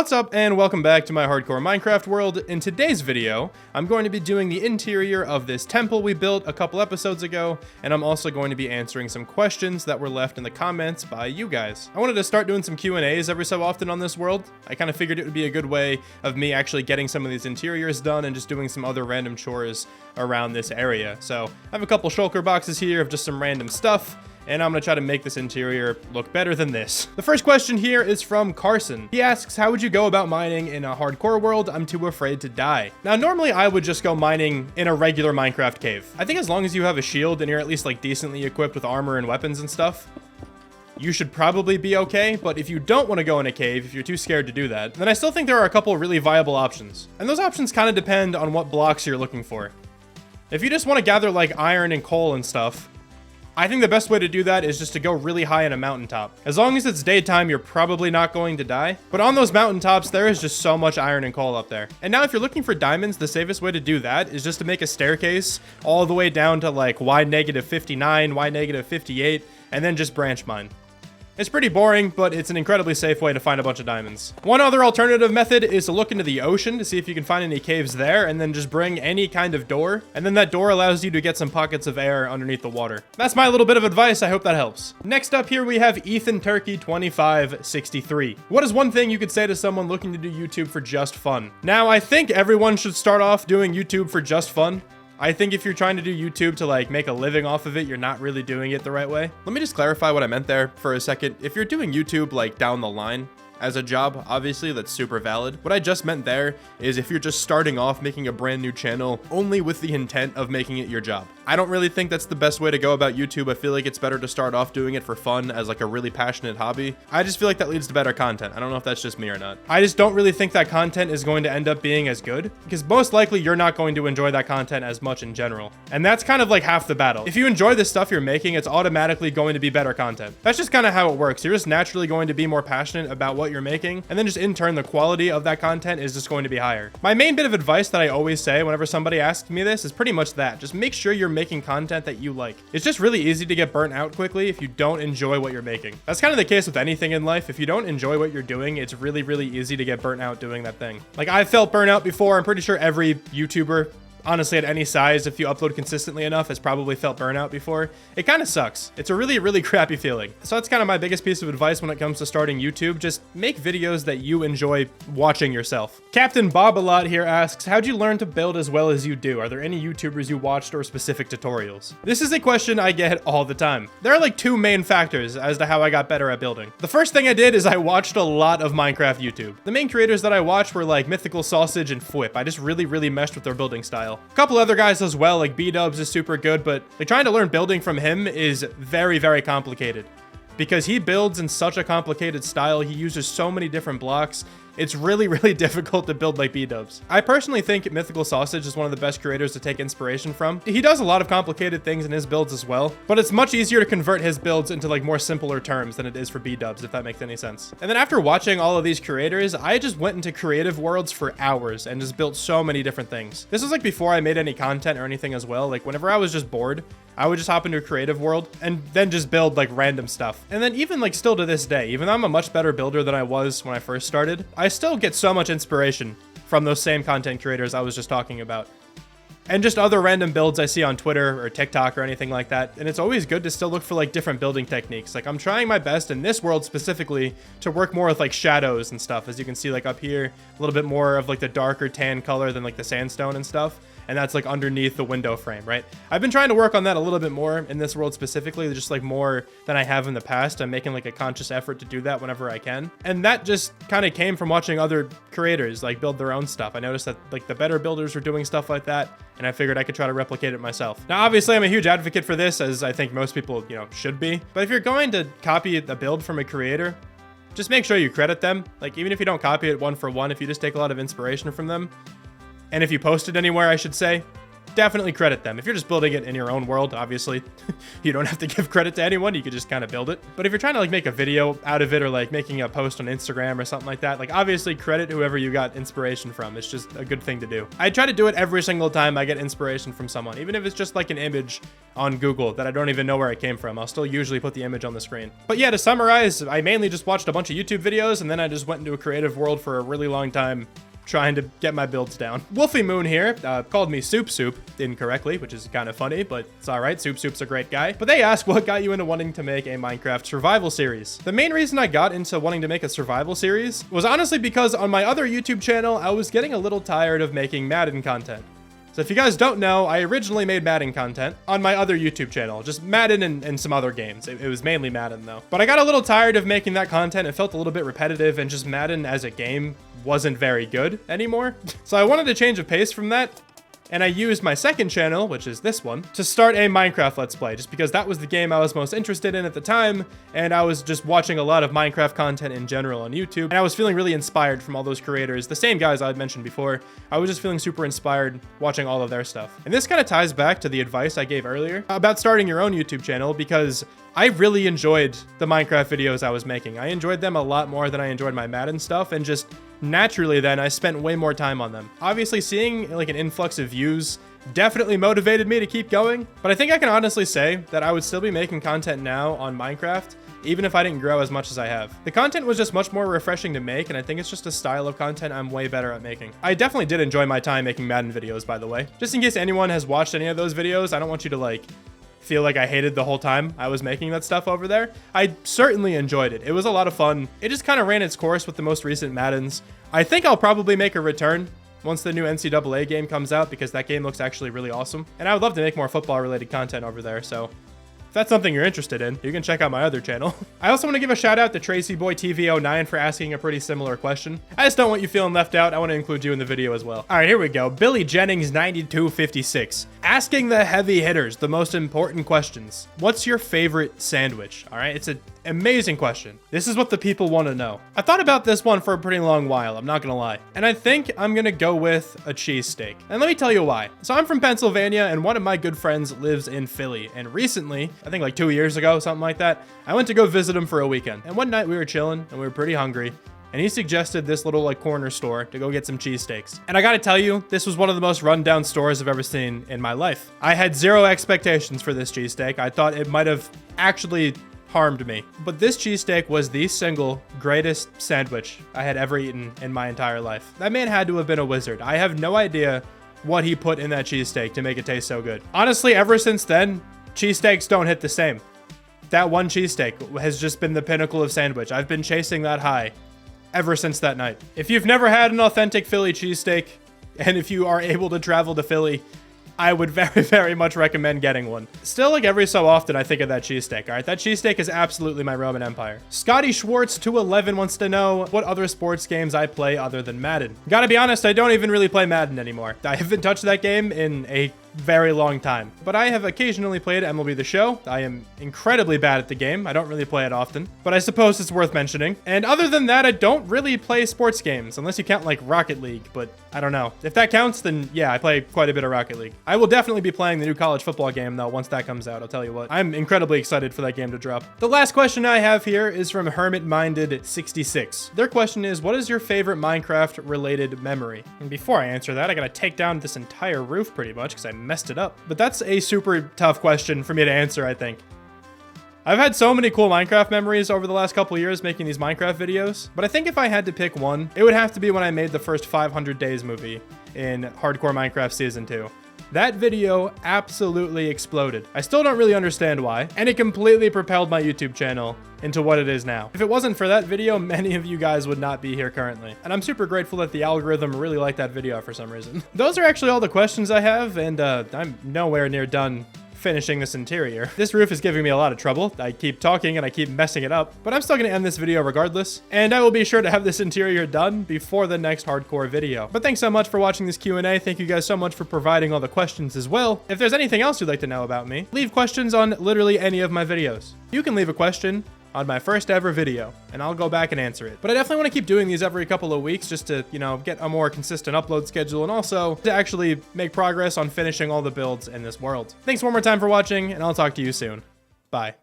What's up and welcome back to my hardcore Minecraft world. In today's video, I'm going to be doing the interior of this temple we built a couple episodes ago, and I'm also going to be answering some questions that were left in the comments by you guys. I wanted to start doing some Q&As every so often on this world. I kind of figured it would be a good way of me actually getting some of these interiors done and just doing some other random chores around this area. So I have a couple shulker boxes here of just some random stuff, and I'm gonna try to make this interior look better than this. The first question here is from Carson. He asks, how would you go about mining in a hardcore world? I'm too afraid to die. Now, normally I would just go mining in a regular Minecraft cave. I think as long as you have a shield and you're at least like decently equipped with armor and weapons and stuff, you should probably be okay. But if you don't want to go in a cave, if you're too scared to do that, then I still think there are a couple really viable options. And those options kind of depend on what blocks you're looking for. If you just want to gather like iron and coal and stuff, I think the best way to do that is just to go really high on a mountaintop. As long as it's daytime, you're probably not going to die. But on those mountaintops, there is just so much iron and coal up there. And now if you're looking for diamonds, the safest way to do that is just to make a staircase all the way down to like Y-59, Y-58, and then just branch mine. It's pretty boring, but it's an incredibly safe way to find a bunch of diamonds. One other alternative method is to look into the ocean to see if you can find any caves there, and then just bring any kind of door. And then that door allows you to get some pockets of air underneath the water. That's my little bit of advice. I hope that helps. Next up here, we have Ethan Turkey 2563. What is one thing you could say to someone looking to do YouTube for just fun? Now, I think everyone should start off doing YouTube for just fun. I think if you're trying to do YouTube to like make a living off of it, you're not really doing it the right way. Let me just clarify what I meant there for a second. If you're doing YouTube like down the line as a job, obviously that's super valid. What I just meant there is if you're just starting off making a brand new channel only with the intent of making it your job. I don't really think that's the best way to go about YouTube. I feel like it's better to start off doing it for fun as like a really passionate hobby. I just feel like that leads to better content. I don't know if that's just me or not. I just don't really think that content is going to end up being as good because most likely you're not going to enjoy that content as much in general. And that's kind of like half the battle. If you enjoy the stuff you're making, it's automatically going to be better content. That's just kind of how it works. You're just naturally going to be more passionate about what you're making, and then just in turn the quality of that content is just going to be higher. My main bit of advice that I always say whenever somebody asks me this is pretty much that. Just make sure you're making content that you like. It's just really easy to get burnt out quickly if you don't enjoy what you're making. That's kind of the case with anything in life. If you don't enjoy what you're doing, it's really, really easy to get burnt out doing that thing. Like I've felt burnt out before. I'm pretty sure every YouTuber, honestly, at any size, if you upload consistently enough, has probably felt burnout before. It kind of sucks. It's a really, really crappy feeling. So that's kind of my biggest piece of advice when it comes to starting YouTube. Just make videos that you enjoy watching yourself. Captain Bob-a-lot here asks, how'd you learn to build as well as you do? Are there any YouTubers you watched or specific tutorials? This is a question I get all the time. There are like two main factors as to how I got better at building. The first thing I did is I watched a lot of Minecraft YouTube. The main creators that I watched were like Mythical Sausage and Fwhip. I just really, really meshed with their building style. A couple other guys as well, like B-Dubs is super good, but like trying to learn building from him is very, very complicated because he builds in such a complicated style. He uses so many different blocks. It's really, really difficult to build like B-Dubs. I personally think Mythical Sausage is one of the best creators to take inspiration from. He does a lot of complicated things in his builds as well, but it's much easier to convert his builds into like more simpler terms than it is for B-Dubs, if that makes any sense. And then after watching all of these creators, I just went into creative worlds for hours and just built so many different things. This was like before I made any content or anything as well. Like whenever I was just bored, I would just hop into a creative world and then just build like random stuff. And then even like still to this day, even though I'm a much better builder than I was when I first started, I still get so much inspiration from those same content creators I was just talking about. And just other random builds I see on Twitter or TikTok or anything like that. And it's always good to still look for like different building techniques. Like I'm trying my best in this world specifically to work more with like shadows and stuff. As you can see like up here, a little bit more of like the darker tan color than like the sandstone and stuff. And that's like underneath the window frame, right? I've been trying to work on that a little bit more in this world specifically, just like more than I have in the past. I'm making like a conscious effort to do that whenever I can. And that just kind of came from watching other creators like build their own stuff. I noticed that like the better builders were doing stuff like that, and I figured I could try to replicate it myself. Now, obviously, I'm a huge advocate for this, as I think most people, should be. But if you're going to copy a build from a creator, just make sure you credit them. Like, even if you don't copy it one for one, if you just take a lot of inspiration from them, and if you post it anywhere, I should say, definitely credit them. If you're just building it in your own world, obviously, you don't have to give credit to anyone. You could just kind of build it. But if you're trying to like make a video out of it, or like making a post on Instagram or something like that, like obviously credit whoever you got inspiration from. It's just a good thing to do. I try to do it every single time I get inspiration from someone, even if it's just like an image on Google that I don't even know where it came from. I'll still usually put the image on the screen. But yeah, to summarize, I mainly just watched a bunch of YouTube videos, and then I just went into a creative world for a really long time trying to get my builds down. Wolfie Moon here called me Soup Soup incorrectly, which is kind of funny, but it's all right. Soup Soup's a great guy. But they asked, what got you into wanting to make a Minecraft survival series? The main reason I got into wanting to make a survival series was honestly because on my other YouTube channel, I was getting a little tired of making Madden content. So if you guys don't know, I originally made Madden content on my other YouTube channel, just Madden and some other games. It was mainly Madden though. But I got a little tired of making that content. It felt a little bit repetitive, and just Madden as a game wasn't very good anymore. So I wanted to change of pace from that. And I used my second channel, which is this one, to start a Minecraft Let's Play, just because that was the game I was most interested in at the time, and I was just watching a lot of Minecraft content in general on YouTube, and I was feeling really inspired from all those creators, the same guys I had mentioned before. I was just feeling super inspired watching all of their stuff. And this kind of ties back to the advice I gave earlier about starting your own YouTube channel, because I really enjoyed the Minecraft videos I was making. I enjoyed them a lot more than I enjoyed my Madden stuff, and just naturally then I spent way more time on them. Obviously seeing like an influx of views definitely motivated me to keep going, but I think I can honestly say that I would still be making content now on Minecraft even if I didn't grow as much as I have. The content was just much more refreshing to make, and I think it's just a style of content I'm way better at making. I definitely did enjoy my time making Madden videos, by the way. Just in case anyone has watched any of those videos, I don't want you to like feel like I hated the whole time I was making that stuff over there. I certainly enjoyed it. It was a lot of fun. It just kind of ran its course with the most recent Maddens. I think I'll probably make a return once the new NCAA game comes out, because that game looks actually really awesome. And I would love to make more football related content over there, so if that's something you're interested in, you can check out my other channel. I also want to give a shout out to TracyBoyTV09 for asking a pretty similar question. I just don't want you feeling left out. I want to include you in the video as well. All right, here we go. Billy Jennings 9256 asking the heavy hitters the most important questions. What's your favorite sandwich? All right, it's an amazing question. This is what the people want to know. I thought about this one for a pretty long while, I'm not gonna lie. And I think I'm gonna go with a cheesesteak. And let me tell you why. So I'm from Pennsylvania, and one of my good friends lives in Philly. And recently, I think like 2 years ago, something like that, I went to go visit him for a weekend. And one night we were chilling and we were pretty hungry, and he suggested this little like corner store to go get some cheesesteaks. And I gotta tell you, this was one of the most rundown stores I've ever seen in my life. I had zero expectations for this cheesesteak. I thought it might have actually harmed me. But this cheesesteak was the single greatest sandwich I had ever eaten in my entire life. That man had to have been a wizard. I have no idea what he put in that cheesesteak to make it taste so good. Honestly, ever since then, cheesesteaks don't hit the same. That one cheesesteak has just been the pinnacle of sandwich. I've been chasing that high ever since that night. If you've never had an authentic Philly cheesesteak, and if you are able to travel to Philly, I would very, very much recommend getting one. Still, like every so often, I think of that cheesesteak, all right? That cheesesteak is absolutely my Roman Empire. Scotty Schwartz 211 wants to know what other sports games I play other than Madden. Gotta be honest, I don't even really play Madden anymore. I haven't touched that game in a very long time, but I have occasionally played MLB The Show. I am incredibly bad at the game. I don't really play it often, but I suppose it's worth mentioning. And other than that, I don't really play sports games, unless you count like Rocket League, but I don't know. If that counts, then yeah, I play quite a bit of Rocket League. I will definitely be playing the new college football game though once that comes out, I'll tell you what. I'm incredibly excited for that game to drop. The last question I have here is from Hermit Minded 66. Their question is, what is your favorite Minecraft related memory? And before I answer that, I gotta take down this entire roof pretty much because I messed it up. But that's a super tough question for me to answer, I think. I've had so many cool Minecraft memories over the last couple years making these Minecraft videos, but I think if I had to pick one, it would have to be when I made the first 500 Days movie in Hardcore Minecraft Season 2. That video absolutely exploded. I still don't really understand why, and it completely propelled my YouTube channel into what it is now. If it wasn't for that video, many of you guys would not be here currently. And I'm super grateful that the algorithm really liked that video for some reason. Those are actually all the questions I have, and I'm nowhere near done finishing this interior. This roof is giving me a lot of trouble. I keep talking and I keep messing it up, but I'm still gonna end this video regardless, and I will be sure to have this interior done before the next hardcore video. But thanks so much for watching this Q&A. Thank you guys so much for providing all the questions as well. If there's anything else you'd like to know about me, leave questions on literally any of my videos. You can leave a question on my first ever video, and I'll go back and answer it. But I definitely want to keep doing these every couple of weeks just to, get a more consistent upload schedule and also to actually make progress on finishing all the builds in this world. Thanks one more time for watching, and I'll talk to you soon. Bye.